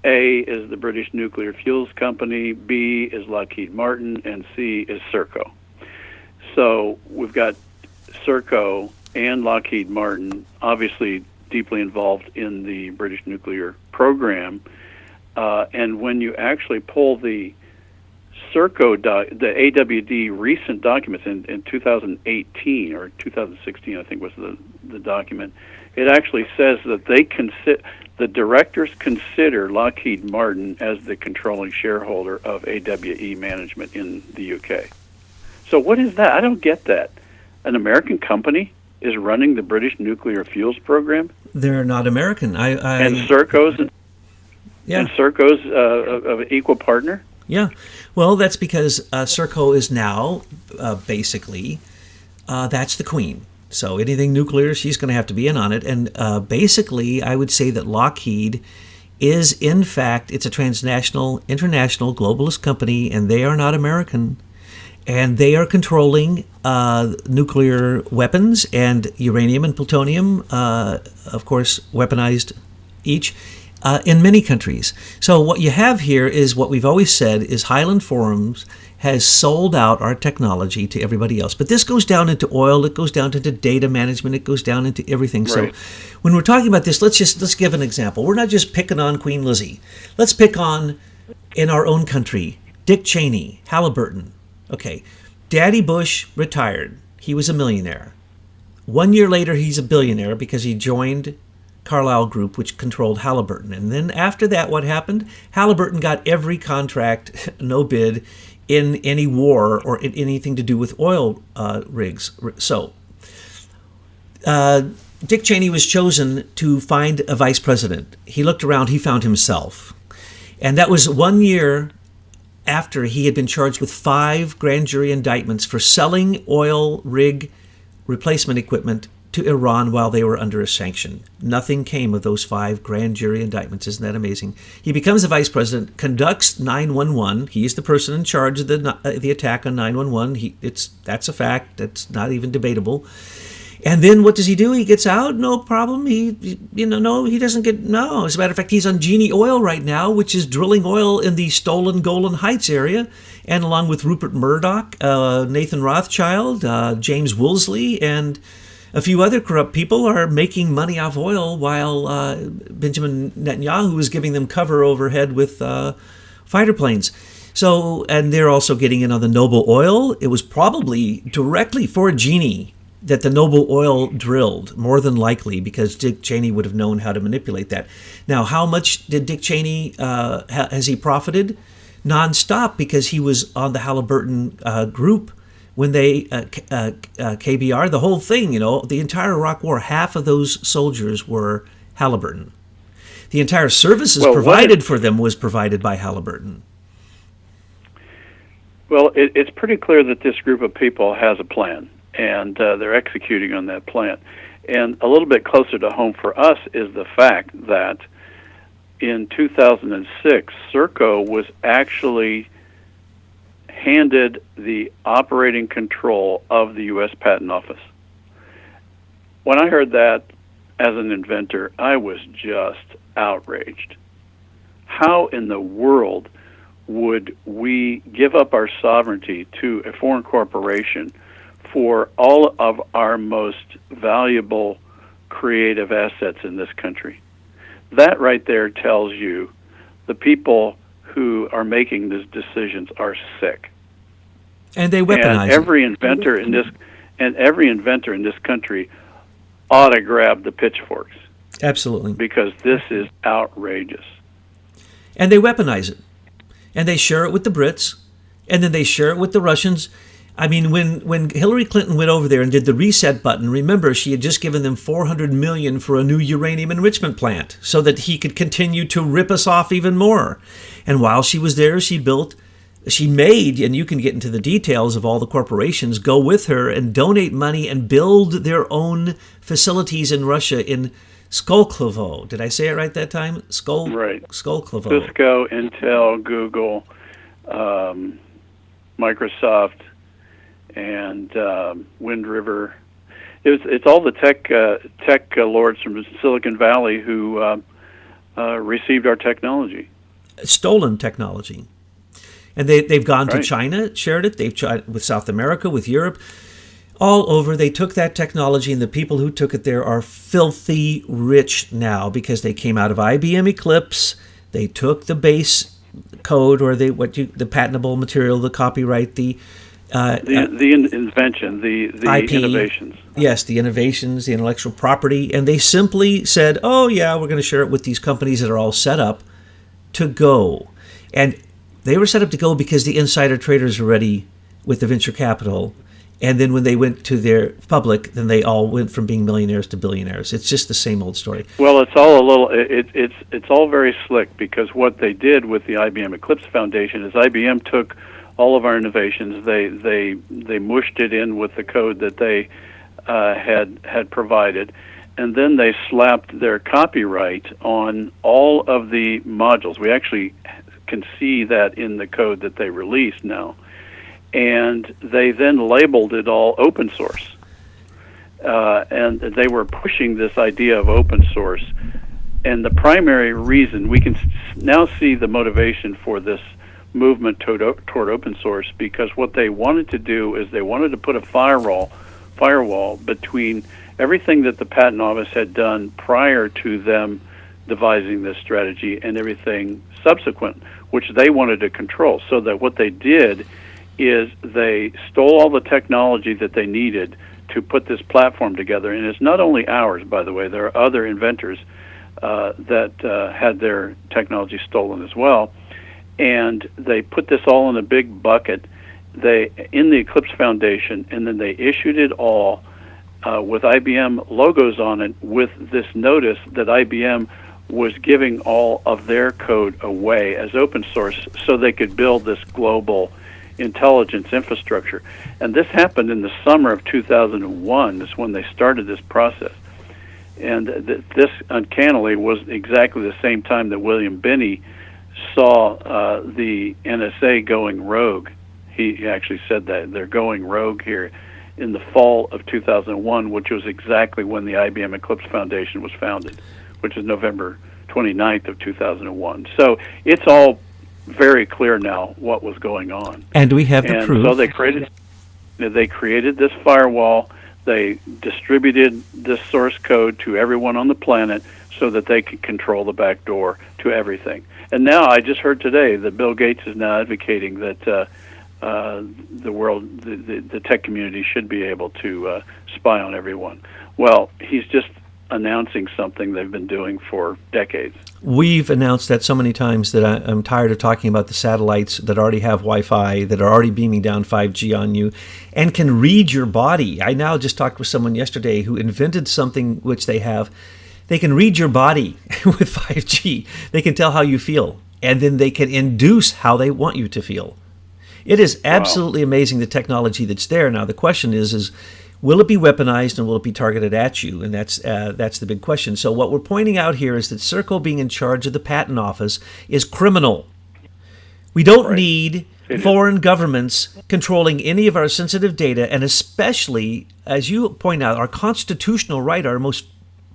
A is the British Nuclear Fuels Company, B is Lockheed Martin, and C is Serco. So we've got Serco and Lockheed Martin obviously deeply involved in the British nuclear program. And when you actually pull the Serco, the AWD recent documents in 2018 or 2016, I think was the document, it actually says that the directors consider Lockheed Martin as the controlling shareholder of AWE Management in the UK. So what is that? I don't get that. An American company is running the British nuclear fuels program? They're not American. And Serco's an equal partner? Yeah. Well, that's because Serco is now basically, that's the queen. So anything nuclear, she's going to have to be in on it. And basically, I would say that Lockheed is, in fact, it's a transnational, international, globalist company, and they are not American. And they are controlling nuclear weapons and uranium and plutonium, of course, weaponized each, in many countries. So what you have here is what we've always said is Highland Forums has sold out our technology to everybody else. But this goes down into oil, it goes down into data management, it goes down into everything. Right. So when we're talking about this, let's give an example. We're not just picking on Queen Lizzie. Let's pick on, in our own country, Dick Cheney, Halliburton. Okay, Daddy Bush retired. He was a millionaire. 1 year later, he's a billionaire because he joined Carlyle Group, which controlled Halliburton. And then after that, what happened? Halliburton got every contract, no bid, in any war or in anything to do with oil rigs. So Dick Cheney was chosen to find a vice president. He looked around, he found himself. And that was 1 year after he had been charged with 5 grand jury indictments for selling oil rig replacement equipment to Iran while they were under a sanction. Nothing came of those 5 grand jury indictments. Isn't that amazing? He becomes the vice president, conducts 9/11. He's the person in charge of the attack on 9/11. That's a fact. That's not even debatable. And then what does he do? He gets out, no problem. He doesn't get, no. As a matter of fact, he's on Genie Oil right now, which is drilling oil in the stolen Golan Heights area. And along with Rupert Murdoch, Nathan Rothschild, James Woolsey, and a few other corrupt people are making money off oil while Benjamin Netanyahu is giving them cover overhead with fighter planes. So, and they're also getting in on the Noble Oil. It was probably directly for Genie that the Noble Oil drilled, more than likely, because Dick Cheney would have known how to manipulate that. Now, how much did Dick Cheney, has he profited? Non-stop, because he was on the Halliburton group when they, KBR, the whole thing, the entire Iraq War, half of those soldiers were Halliburton. The entire services provided for them was provided by Halliburton. Well, it's pretty clear that this group of people has a plan, and they're executing on that plan. And a little bit closer to home for us is the fact that in 2006, Serco was actually handed the operating control of the U.S. Patent Office. When I heard that as an inventor, I was just outraged. How in the world would we give up our sovereignty to a foreign corporation for all of our most valuable creative assets in this country? That right there tells you the people who are making these decisions are sick. And they weaponize and every inventor in this country ought to grab the pitchforks. Absolutely. Because this is outrageous. And they weaponize it. And they share it with the Brits, and then they share it with the Russians. I mean, when Hillary Clinton went over there and did the reset button, remember, she had just given them $400 million for a new uranium enrichment plant so that he could continue to rip us off even more. And while she was there, she made, and you can get into the details of all the corporations, go with her and donate money and build their own facilities in Russia in Skolkovo. Did I say it right that time? Right. Skolkovo. Cisco, Intel, Google, Microsoft, and Wind River. It's all the tech lords from Silicon Valley who received our technology. Stolen technology. And they've gone to China, shared it. They've tried with South America, with Europe, all over. They took that technology, and the people who took it there are filthy rich now because they came out of IBM Eclipse. They took the base code, or the patentable material, the copyright, the invention, the IP, innovations. Yes, the innovations, the intellectual property, and they simply said, "Oh yeah, we're going to share it with these companies that are all set up to go." And they were set up to go because the insider traders were ready with the venture capital. And then when they went to their public, then they all went from being millionaires to billionaires. It's just the same old story. Well, it's all it's all very slick, because what they did with the IBM Eclipse Foundation is IBM took all of our innovations, they mushed it in with the code that they had provided, and then they slapped their copyright on all of the modules. We actually can see that in the code that they released now. And they then labeled it all open source. And they were pushing this idea of open source. And the primary reason, we can now see the motivation for this movement toward open source, because what they wanted to do is they wanted to put a firewall between everything that the Patent Office had done prior to them devising this strategy and everything subsequent, which they wanted to control. So that what they did is they stole all the technology that they needed to put this platform together. And it's not only ours, by the way. There are other inventors that had their technology stolen as well. And they put this all in a big bucket in the Eclipse Foundation, and then they issued it all with IBM logos on it, with this notice that IBM was giving all of their code away as open source so they could build this global intelligence infrastructure. And this happened in the summer of 2001 is when they started this process. And this, uncannily, was exactly the same time that William Binney saw the NSA going rogue. He actually said that they're going rogue here in the fall of 2001, which was exactly when the IBM Eclipse Foundation was founded, which is November 29th of 2001. So it's all very clear now what was going on. And we have the proof. So they created this firewall. They distributed this source code to everyone on the planet so that they could control the back door to everything. And now I just heard today that Bill Gates is now advocating that the world, the tech community should be able to spy on everyone. Well, he's just announcing something they've been doing for decades. We've announced that so many times that I'm tired of talking about the satellites that already have Wi-Fi, that are already beaming down 5G on you, and can read your body. I now just talked with someone yesterday who invented something which they have. They can read your body with 5G. They can tell how you feel, and then they can induce how they want you to feel. It is absolutely amazing, the technology that's there. Now, the question is will it be weaponized and will it be targeted at you? And that's the big question. So what we're pointing out here is that Serco being in charge of the patent office is criminal. We don't need foreign governments controlling any of our sensitive data, and especially, as you point out, our constitutional right, our most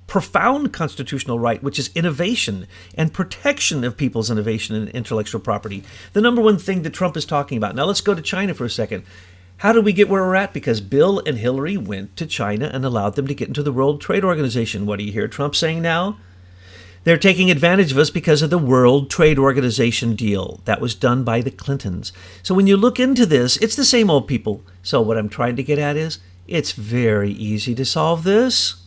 profound constitutional right, which is innovation and protection of people's innovation and intellectual property. The number one thing that Trump is talking about. Now let's go to China for a second. How did we get where we're at? Because Bill and Hillary went to China and allowed them to get into the World Trade Organization. What do you hear Trump saying now? They're taking advantage of us because of the World Trade Organization deal that was done by the Clintons. So when you look into this, it's the same old people. So what I'm trying to get at is, it's very easy to solve this.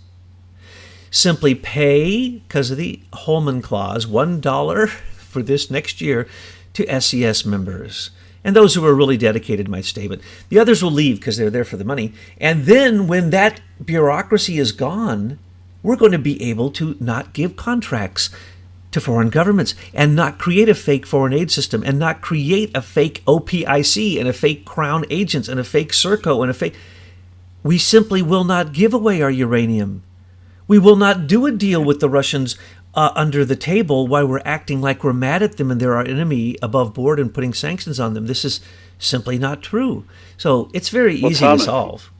Simply pay, because of the Holman Clause, $1 for this next year to SES members. And those who are really dedicated might stay, but the others will leave because they're there for the money. And then when that bureaucracy is gone, we're going to be able to not give contracts to foreign governments and not create a fake foreign aid system and not create a fake OPIC and a fake Crown agents and a fake Serco and a fake... We simply will not give away our uranium. We will not do a deal with the Russians under the table while we're acting like we're mad at them and they're our enemy above board and putting sanctions on them. This is simply not true. So it's very easy to solve.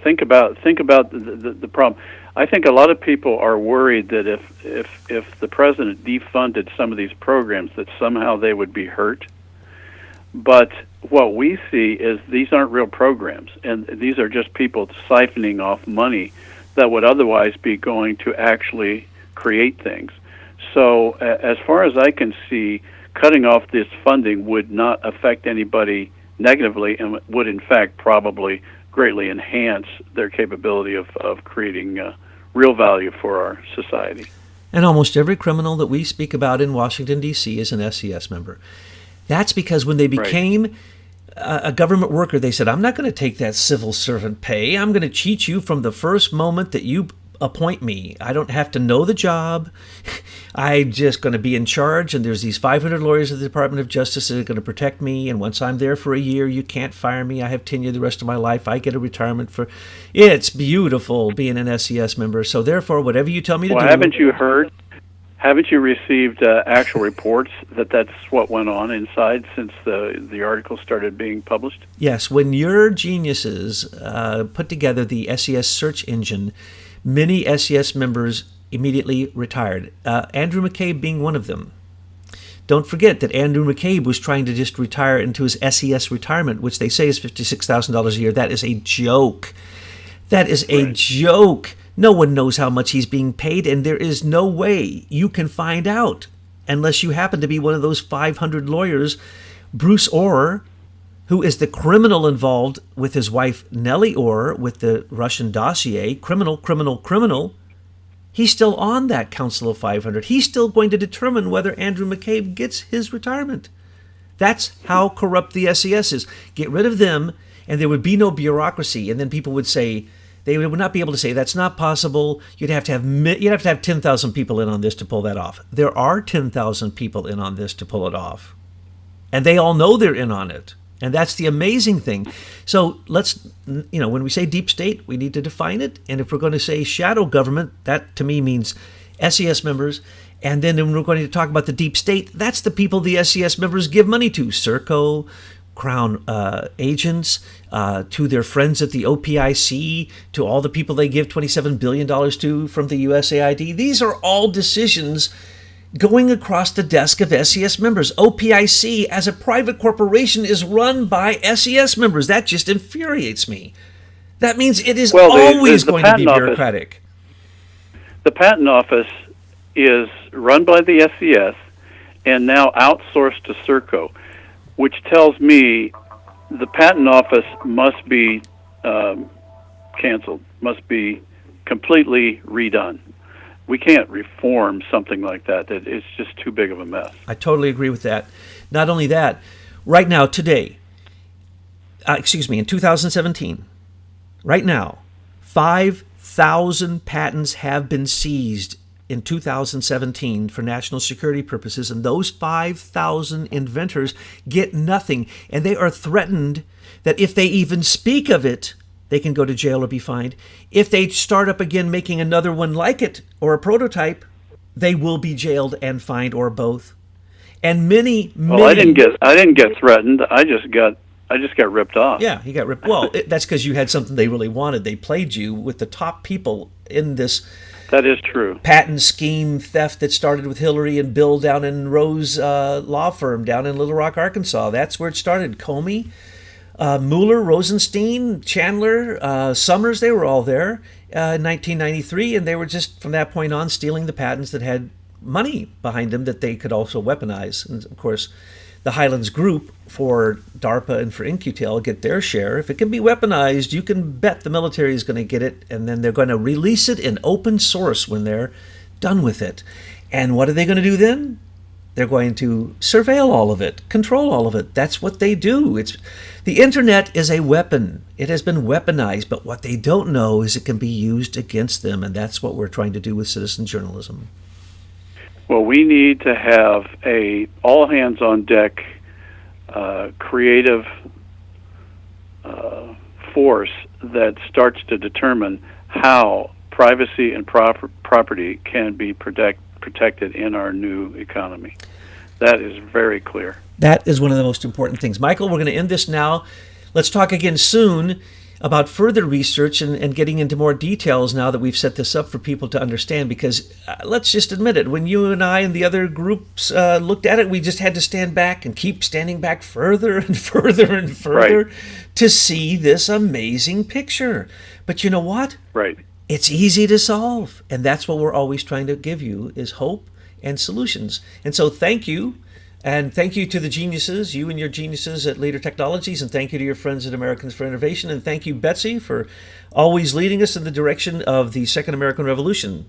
Think about the problem. I think a lot of people are worried that if the president defunded some of these programs, that somehow they would be hurt. But what we see is these aren't real programs, and these are just people siphoning off money that would otherwise be going to actually create things. So as far as I can see, cutting off this funding would not affect anybody negatively and would in fact probably greatly enhance their capability of creating real value for our society. And almost every criminal that we speak about in Washington, D.C. is an SES member. That's because when they became a government worker, they said, I'm not going to take that civil servant pay. I'm going to cheat you from the first moment that you appoint me. I don't have to know the job. I'm just going to be in charge, and there's these 500 lawyers at the Department of Justice that are going to protect me, and once I'm there for a year, you can't fire me. I have tenure the rest of my life. I get a retirement for... It's beautiful being an SES member, so therefore, whatever you tell me to do... Haven't you received actual reports that that's what went on inside since the article started being published? Yes, when your geniuses put together the SES search engine, many SES members immediately retired, Andrew McCabe being one of them. Don't forget that Andrew McCabe was trying to just retire into his SES retirement, which they say is $56,000 a year. That is a joke. That is a joke. No one knows how much he's being paid, and there is no way you can find out unless you happen to be one of those 500 lawyers. Bruce Orr, who is the criminal involved with his wife Nellie Orr with the Russian dossier, criminal, he's still on that Council of 500. He's still going to determine whether Andrew McCabe gets his retirement. That's how corrupt the SES is. Get rid of them, and there would be no bureaucracy, and then people would say... They would not be able to say that's not possible. You'd have to have 10,000 people in on this to pull that off. There are 10,000 people in on this to pull it off, and they all know they're in on it. And that's the amazing thing. So let's, when we say deep state, we need to define it. And if we're going to say shadow government, that to me means SES members. And then when we're going to talk about the deep state, that's the people the SES members give money to. Serco, Crown agents, to their friends at the OPIC, to all the people they give $27 billion to from the USAID. These are all decisions going across the desk of SES members. OPIC, as a private corporation, is run by SES members. That just infuriates me. That means it is always going to be bureaucratic. The patent office is run by the SES and now outsourced to Serco, which tells me the patent office must be canceled, must be completely redone. We can't reform something like that. It's just too big of a mess. I totally agree with that. Not only that, right now, today, in 2017, right now, 5,000 patents have been seized in 2017 for national security purposes, and those 5,000 inventors get nothing, and they are threatened that if they even speak of it, they can go to jail or be fined. If they start up again making another one like it or a prototype, they will be jailed and fined, or both. And many. I didn't get threatened. I just got ripped off. Yeah, you got ripped. Well, that's because you had something they really wanted. They played you with the top people in this. That is true. Patent scheme theft that started with Hillary and Bill down in Rose law firm down in Little Rock, Arkansas. That's where it started. Comey, Mueller, Rosenstein, Chandler, Summers, they were all there in 1993, and they were just from that point on stealing the patents that had money behind them that they could also weaponize. And of course, the Highlands Group for DARPA and for In-Q-Tel get their share. If it can be weaponized, you can bet the military is going to get it, and then they're going to release it in open source when they're done with it. And what are they going to do then? They're going to surveil all of it, control all of it. That's what they do. The internet is a weapon. It has been weaponized, but what they don't know is it can be used against them, and that's what we're trying to do with citizen journalism. Well, we need to have a all-hands-on-deck creative force that starts to determine how privacy and property can be protected in our new economy. That is very clear. That is one of the most important things. Michael, we're going to end this now. Let's talk again soon about further research and getting into more details now that we've set this up for people to understand, because let's just admit it, when you and I and the other groups looked at it, we just had to stand back and keep standing back further and further and further right. to see this amazing picture. But you know what? Right. It's easy to solve, and that's what we're always trying to give you is hope and solutions. And so thank you. And thank you to the geniuses, you and your geniuses at Leader Technologies, and thank you to your friends at Americans for Innovation, and thank you, Betsy, for always leading us in the direction of the Second American Revolution.